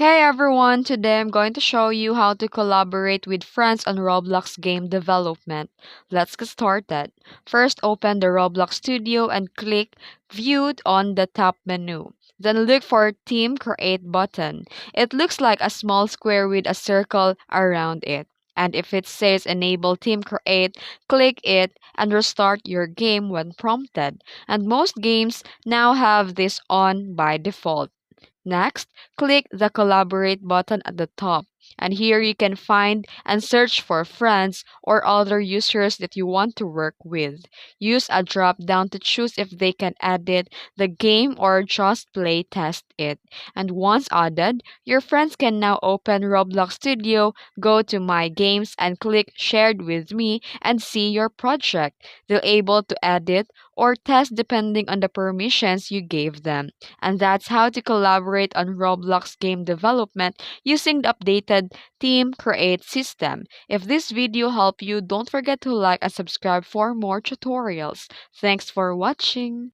Hey everyone, today I'm going to show you how to collaborate with friends on Roblox game development. Let's get started. First, open the Roblox Studio and click View on the top menu. Then look for Team Create button. It looks like a small square with a circle around it. And if it says Enable Team Create, click it and restart your game when prompted. And most games now have this on by default. Next, click the Collaborate button at the top, and here you can find and search for friends or other users that you want to work with. Use a drop down to choose if they can edit the game or just play test it. And once added, your friends can now open Roblox Studio, go to My Games, and click Shared with Me and see your project. They'll able to edit or test depending on the permissions you gave them. And that's how to collaborate on Roblox game development using the updated Team Create system. If this video helped you, don't forget to like and subscribe for more tutorials. Thanks for watching.